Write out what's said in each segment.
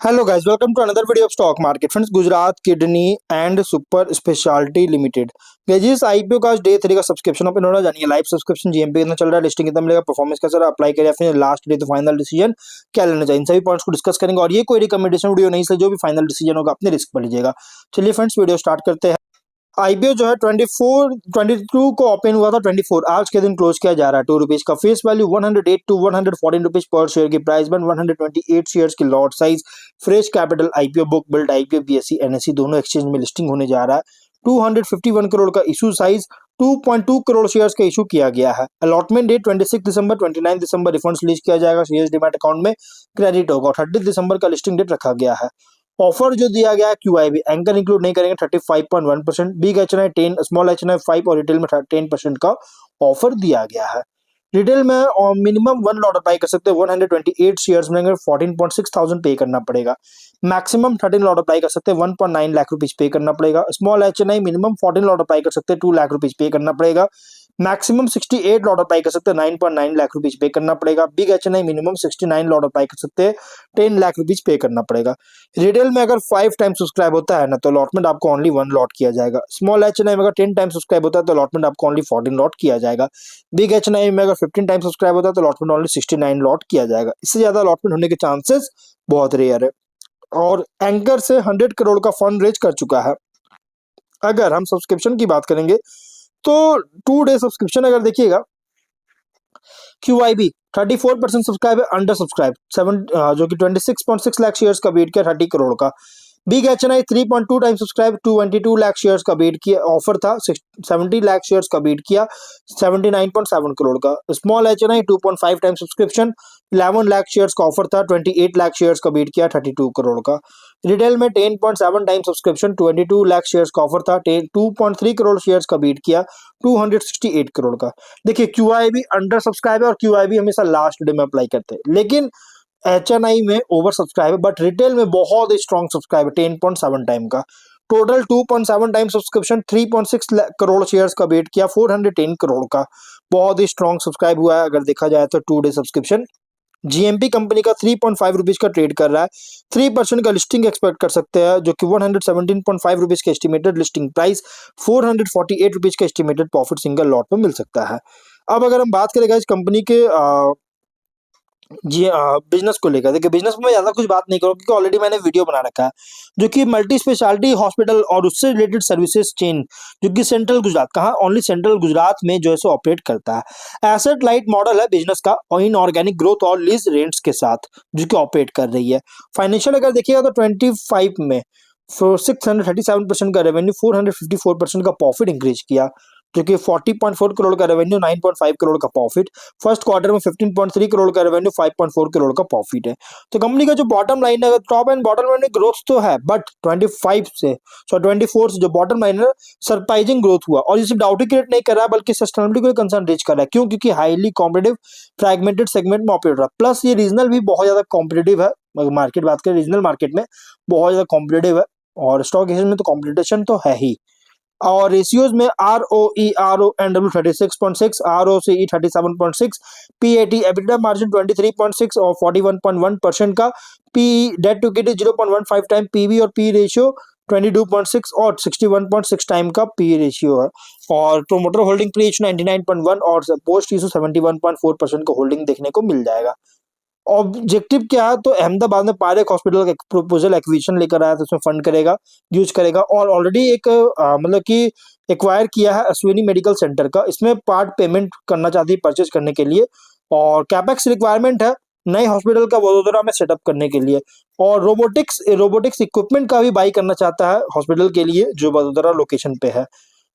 Hello guys, welcome to another video of stock market. Friends, Gujarat kidney and super speciality limited जिस IPO का आज day 3 का subscription open हो रहा है, जानिए लाइव सब्सक्रिप्शन जीएमपी कितना चल रहा है, लिस्टिंग कितना मिलेगा, परफॉर्मेंस कैसा रहा, अप्लाई करिए फिर लास्ट डे तो फाइनल डिसीजन क्या लेना चाहिए, इन सभी पॉइंट्स को डिस्कस करेंगे। और ये कोई रिकमेंडेशन वीडियो नहीं है, जो भी फाइनल डिसीजन होगा अपने रिस्क पर लीजिएगा। चलिए फ्रेंड्स, वीडियो स्टार्ट करते हैं। आईपीओ जो है 22 को ओपन हुआ था। 24 आज के दिन क्लोज किया जा रहा है। ₹2 का फेस वैल्यू 108 टू 114 रुपीज पर शेयर की प्राइस बन 128 शेयर्स की lot size. Fresh capital IPO, book build IPO, BSE NSE दोनों एक्सचेंज में लिस्टिंग होने जा रहा है। 251 करोड़ का इशू साइज, 2.2 करोड़ शेयर्स का इशू किया गया है। अलॉटमेंट डेट 26 दिसंबर, 29 दिसंबर रिफंड्स रिलीज किया जाएगा, शेयर्स डीमैट अकाउंट में क्रेडिट होगा। 30 दिसंबर का लिस्टिंग डेट रखा गया है। ऑफर जो दिया गया है क्यूआईबी एंकर इंक्लूड नहीं करेंगे 35.1%, बिग एचएनआई 10, स्मॉल एचएनआई 5 और रिटेल में 10% का ऑफर दिया गया है। रिटेल में मिनिमम 1 लॉट अप्लाई कर सकते हैं। 128 शेयर्स मिलेंगे, 14.6 थाउजेंड पे करना पड़ेगा। मैक्सिमम 13 लॉट अप्लाई कर सकते हैं, 1.9 लाख रुपीज पे करना पड़ेगा। Small HNI minimum 14 lot apply कर सकते हैं, 2 लाख रुपीज पे करना पड़ेगा। मैक्सिमम 68 लॉट अप्लाई कर सकते हैं, 9.9 लाख रुपीज पे करना पड़ेगा। Big HNI minimum 69 lot apply कर सकते हैं, 10 लाख रुपीज पे करना पड़ेगा। रिटेल में अगर 5 टाइम सब्सक्राइब होता है ना, तो अलॉटमेंट आपको ओनली 1 लॉट किया जाएगा। स्मॉल एचएनआई में अगर 10 टाइम सब्सक्राइब होता है तो अलॉटमेंट आपको ओनली 14 लॉट किया जाएगा। बिग एचएनआई में अगर 15 टाइम सब्सक्राइब होता है तो अलॉटमेंट ओनली 69 लॉट किया जाएगा। इससे ज्यादा अलॉटमेंट होने के चांसेस बहुत रेयर है। और एंकर से 100 करोड़ का फंड रेज कर चुका है। अगर हम सब्सक्रिप्शन की बात करेंगे तो 2 डे सब्सक्रिप्शन अगर देखिएगा, क्यूआईबी 34% सब्सक्राइब है, अंडर सब्सक्राइब 7 जो कि 26.6 लाख शेयर्स का बीट किया 30 करोड़ का। Big HNI 3.2 time subscribe 222 lakh shares का बीट किया, ऑफर था 70 लाख शेयर्स का बीट किया 79.7 करोड़ का। Small HNI 2.5 time subscription 11 lakh shares का ऑफर था, 28 लाख शेयर्स का बीट किया 32 करोड़ का। रिटेल में 10.7 टाइम सब्सक्रिप्शन 22 लाख शेयर्स का ऑफर था, 2.3 करोड़ शेयर्स का बीट किया 268 करोड़ का। देखिए, क्यूआईबी अंडर सब्सक्राइब है और क्यूआईबी हमेशा लास्ट डे में अप्लाई करते हैं, लेकिन एचएनआई में ओवर सब्सक्राइब है, बट रिटेल में बहुत ही स्ट्रॉन्ग सब्सक्राइब है 10.7 टाइम का। Total 2.7 time subscription 3.6 crore shares का वेट किया 410 करोड़ का। बहुत ही स्ट्रॉन्ग सब्सक्राइब हुआ है अगर देखा जाए तो 2 डे सब्सक्रिप्शन। जीएमपी कंपनी का 3.5 रुपीज का ट्रेड कर रहा है। 3% का लिस्टिंग एक्सपेक्ट कर सकते हैं, जो कि 117.5 रुपीज का एस्टिमेटेड लिस्टिंग प्राइस, 448 रुपीज का एस्टिमेटेड प्रॉफिट सिंगल लॉट में मिल सकता है। अब अगर हम बात करेंगे इस कंपनी के जी बिजनेस को लेकर, देखिए बिजनेस में मैं ज्यादा कुछ बात नहीं करूँ क्योंकि ऑलरेडी मैंने वीडियो बना रखा है, जो कि मल्टी स्पेशलिटी हॉस्पिटल और उससे रिलेटेड सर्विसेज चेन, जो कि सेंट्रल गुजरात, कहाँ ओनली सेंट्रल गुजरात में जो है सो ऑपरेट करता है। एसेट लाइट मॉडल है बिजनेस का, और इन ऑर्गेनिक ग्रोथ और लीज रेंट्स के साथ जो कि ऑपरेट कर रही है। फाइनेंशियल अगर देखिएगा तो 25 में 637% का रेवेन्यू, 454% का प्रॉफिट इंक्रीज किया, जो कि 40.4 करोड़ का रेवेन्यू, 9.5 करोड़ का प्रॉफिट। फर्स्ट क्वार्टर में 15.3 करोड़ का रेवेन्यू, 5.4 करोड़ का प्रॉफिट है। तो कंपनी का जो बॉटम लाइन है, top and bottom line growth तो है, बट 24 से जो बॉटम लाइन है सरप्राइजिंग ग्रोथ हुआ, और इसे डाउट क्रिएट नहीं कर रहा है बल्कि सस्टेनेबिलिटी को कंसर्न रीच कर रहा है। क्यों? क्योंकि हाईली कॉम्पिटेटिव फ्रैगमेंटेड सेगमेंट में ऑपरेट रहा, प्लस ये रीजनल भी बहुत ज्यादा कॉम्पिटेटिव है। मार्केट बात करें रीजनल मार्केट में बहुत ज्यादा कॉम्पिटेटिव है, और स्टॉक एक्सचेंज में तो कॉम्पिटिशन तो है ही। और रेशियोज में R O E R O N W 36.6, R O C E 37.6, P A T EBITDA margin 23.6 और 41.1% का, P debt to equity 0.15 time, PV और पी रेशियो 22.6 और 61.6 टाइम का पी रेशियो है। और प्रोमोटर होल्डिंग प्री इशू 99.1 और post issue 71.4% का holding देखने को मिल जाएगा। ऑब्जेक्टिव क्या है? तो अहमदाबाद में पारेख हॉस्पिटल का एक प्रपोजल एक्विजिशन लेकर आया था, उसमें फंड करेगा, यूज करेगा, और ऑलरेडी एक मतलब कि एक्वायर किया है अश्विनी मेडिकल सेंटर का। इसमें पार्ट पेमेंट करना चाहती है परचेज करने के लिए, और कैपेक्स रिक्वायरमेंट है नए हॉस्पिटल का वडोदरा में सेटअप करने के लिए, और रोबोटिक्स इक्विपमेंट का भी बाई करना चाहता है हॉस्पिटल के लिए जो वडोदरा लोकेशन पे है,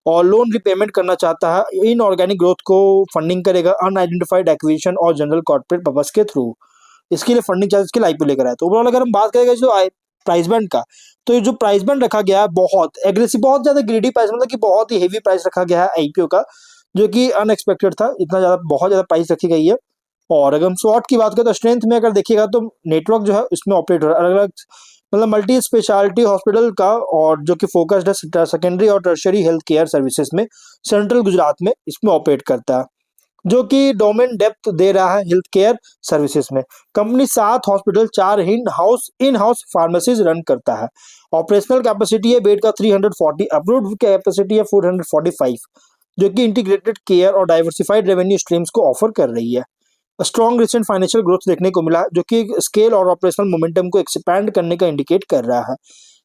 और लोन रिपेमेंट करना चाहता है। इन ऑर्गेनिक ग्रोथ को फंडिंग करेगा अनआइडेंटिफाइड एक्विजिशन और जनरल कॉर्पोरेट पर्पस के थ्रू। इसके लिए फंडिंग चार्जेस के लिए आईपीओ लेकर आया। तो ओवरऑल अगर हम बात करेंगे जो प्राइस बैंड का, तो ये जो प्राइस बैंड रखा गया है बहुत एग्रेसिव, बहुत ज्यादा ग्रीडी प्राइस, मतलब कि बहुत ही हेवी प्राइस रखा गया है आईपीओ का, जो कि अनएक्सपेक्टेड था, इतना ज्यादा बहुत ज्यादा प्राइस रखी गई है। और अगर हम शॉर्ट की बात करें तो स्ट्रेंथ में अगर देखिएगा तो नेटवर्क जो है उसमें ऑपरेट हो रहा है अलग अलग, मतलब मल्टी स्पेशलिटी हॉस्पिटल का, और जो कि फोकस्ड है सेकेंडरी और टर्शियरी हेल्थ केयर सर्विसेज में, सेंट्रल गुजरात में इसमें ऑपरेट करता है। जो कि डोमेन डेप्थ दे रहा है हेल्थ केयर सर्विसेज में। Company 7 hospital, 4 in house pharmacies run करता है। ऑपरेशनल कैपेसिटी है बेड का 340, अप्रूव्ड कैपेसिटी है 445, जो कि इंटीग्रेटेड केयर और डाइवर्सिफाइड रेवेन्यू स्ट्रीम्स को ऑफर कर रही है। स्ट्रॉन्ग रिसेंट फाइनेंशियल ग्रोथ देखने को मिला, जो कि स्केल और ऑपरेशनल मोमेंटम को एक्सपैंड करने का इंडिकेट कर रहा है।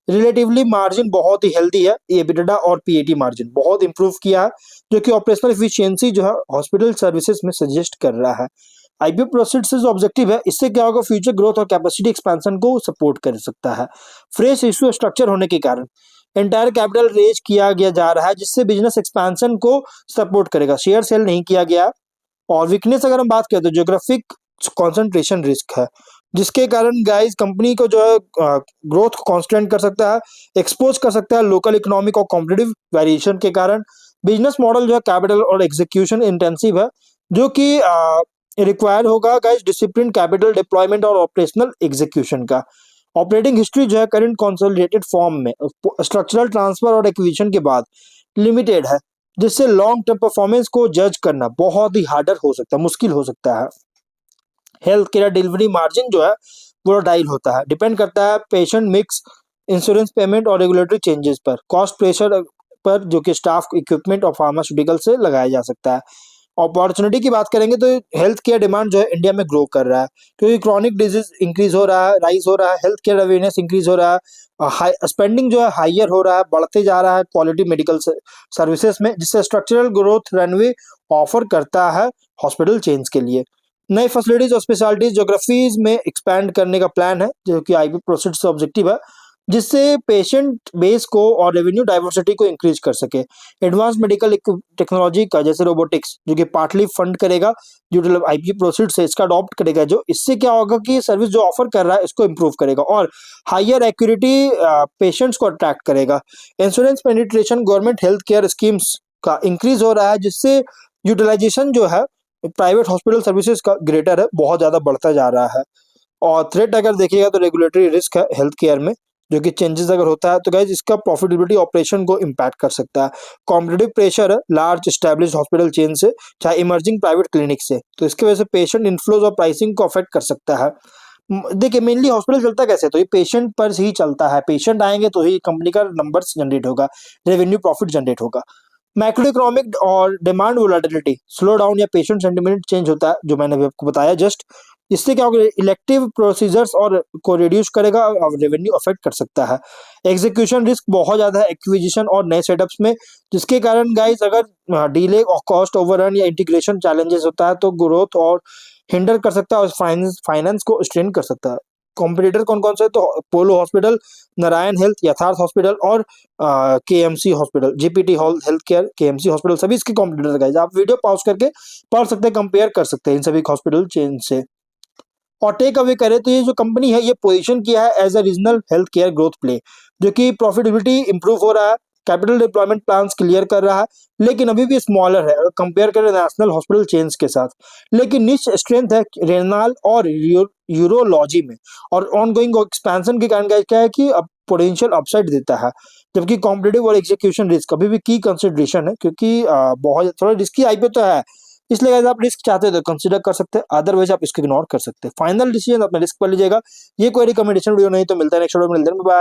रिलेटिवली मार्जिन बहुत ही हेल्दी है, एबिटा और पीएटी मार्जिन बहुत इंप्रूव किया है, जो कि ऑपरेशनल एफिशिएंसी जो है हॉस्पिटल सर्विसेज में सजेस्ट कर रहा है। आईपीओ प्रोसीड से जो ऑब्जेक्टिव है, इससे क्या होगा, फ्यूचर ग्रोथ और कैपेसिटी एक्सपेंशन को सपोर्ट कर सकता है। फ्रेश इश्यू स्ट्रक्चर होने के कारण एंटायर कैपिटल रेज किया गया जा रहा है, जिससे बिजनेस एक्सपेंशन को सपोर्ट करेगा। शेयर सेल नहीं किया गया। और वीकनेस अगर हम बात करें तो ज्योग्राफिक कंसंट्रेशन रिस्क है, जिसके कारण गाइस कंपनी को जो है ग्रोथ को कॉन्स्टेंट कर सकता है, एक्सपोज कर सकता है लोकल इकोनॉमिक और कॉम्पिटिटिव वेरिएशन के कारण। बिजनेस मॉडल जो है कैपिटल और एग्जीक्यूशन इंटेंसिव है, जो कि रिक्वायर होगा गाइस डिसिप्लिन कैपिटल डिप्लॉयमेंट और ऑपरेशनल एग्जीक्यूशन का। ऑपरेटिंग हिस्ट्री जो है करंट कंसोलिडेटेड फॉर्म में स्ट्रक्चरल ट्रांसफर और एक्विजिशन के बाद लिमिटेड है, जिससे लॉन्ग टर्म परफॉर्मेंस को जज करना बहुत ही हार्डर हो सकता है, मुश्किल हो सकता है। हेल्थ केयर डिलीवरी मार्जिन जो है वोलेटाइल होता है, डिपेंड करता है पेशेंट मिक्स, इंश्योरेंस पेमेंट और रेगुलेटरी चेंजेस पर। कॉस्ट प्रेशर पर जो कि स्टाफ इक्विपमेंट और फार्मास्यूटिकल से लगाया जा सकता है। अपॉर्चुनिटी की बात करेंगे तो हेल्थ केयर डिमांड जो है इंडिया में ग्रो कर रहा है, क्योंकि क्रॉनिक डिजीज इंक्रीज हो रहा है, राइज हो रहा है, हेल्थ केयर अवेयरनेस इंक्रीज हो रहा है, स्पेंडिंग जो है हायर हो रहा है, बढ़ते जा रहा है क्वालिटी मेडिकल सर्विसेज में, जिससे स्ट्रक्चरल ग्रोथ रनवे ऑफर करता है हॉस्पिटल चेन्स के लिए। नई फैसिलिटीज और स्पेशलिटीज ज्योग्राफीज में एक्सपैंड करने का प्लान है, जो कि आईपी प्रोसेस से ऑब्जेक्टिव है, जिससे पेशेंट बेस को और रेवेन्यू डाइवर्सिटी को इंक्रीज कर सके। एडवांस मेडिकल टेक्नोलॉजी का जैसे रोबोटिक्स, जो कि पार्टली फंड करेगा जो आईपी प्रोसीड से इसका अडॉप्ट करेगा, जो इससे क्या होगा कि सर्विस जो ऑफर कर रहा है इसको इंप्रूव करेगा और हायर एक्यूरेटी पेशेंट्स को अट्रैक्ट करेगा। Insurance penetration government health care schemes का इंक्रीज हो रहा है, जिससे यूटिलाइजेशन जो है प्राइवेट हॉस्पिटल सर्विसेज का ग्रेटर है, बहुत ज्यादा बढ़ता जा रहा है। और थ्रेट अगर देखिएगा तो रेगुलेटरी रिस्क है हेल्थ केयर में, जो कि चेंजेस अगर होता है तो गाइज इसका प्रॉफिटेबिलिटी ऑपरेशन को इम्पैक्ट कर सकता है। कॉम्पिटिटिव प्रेशर है लार्ज एस्टैब्लिश्ड हॉस्पिटल चेन से, चाहे इमर्जिंग प्राइवेट क्लिनिक से, तो इसकी वजह से पेशेंट इनफ्लोज और प्राइसिंग को अफेक्ट कर सकता है। देखिए मेनली हॉस्पिटल चलता कैसे, तो ये पेशेंट पर ही चलता है, पेशेंट आएंगे तो ही कंपनी का नंबर्स जनरेट होगा, रेवेन्यू प्रॉफिट जनरेट होगा। मैक्रो इकोनॉमिक और डिमांड वोलेटिलिटी, स्लो डाउन या पेशेंट सेंटिमेंट चेंज होता है, जो मैंने अभी आपको बताया जस्ट। इससे क्या होगा, इलेक्टिव प्रोसीजर्स और को रिड्यूस करेगा और रेवेन्यू अफेक्ट कर सकता है। एग्जीक्यूशन रिस्क बहुत ज्यादा है एक्विजिशन और नए सेटअप्स में, जिसके कारण गाइस अगर डिले और कॉस्ट ओवररन या इंटीग्रेशन चैलेंजेस होता है तो ग्रोथ और हिंडर कर सकता है और फाइनेंस को स्ट्रेन कर सकता है। कॉम्पिटिटर कौन कौन से, तो पोलो हॉस्पिटल, नारायण हेल्थ, यथार्थ हॉस्पिटल और KMC hospital, GPT health care, KMC hospital, सभी इसके कॉम्पिटिटर गाइस। आप वीडियो पॉज करके पढ़ सकते हैं, कंपेयर कर सकते हैं इन सभी हॉस्पिटल चेन से। और टेक अवे करें तो ये जो कंपनी है ये पोजीशन किया है as a regional health care growth play, जो कि प्रॉफिटेबिलिटी इंप्रूव हो रहा है, कैपिटल डिप्लॉयमेंट प्लान्स क्लियर कर रहा है, लेकिन अभी भी स्मॉलर है अगर कंपेयर करें नेशनल हॉस्पिटल चेन्स के साथ। लेकिन निश स्ट्रेंथ है रेनाल और यूरोलॉजी में, और ऑनगोइंग एक्सपेंशन के कारण क्या है कि अब पोटेंशियल अपसाइड देता है, जबकि कॉम्पिटिटिव और एग्जीक्यूशन रिस्क अभी भी की कंसिडरेशन है, क्योंकि बहुत थोड़ा रिस्की आईपीओ तो है, इसलिए अगर आप रिस्क चाहते हो तो कंसीडर कर सकते हैं, अदरवाइज आप इसको इग्नोर कर सकते हैं। फाइनल डिसीजन अपने रिस्क पर लीजिएगा। ये कोई रिकमेंडेशन वीडियो नहीं, तो मिलता है नेक्स्ट वीडियो में, बाय।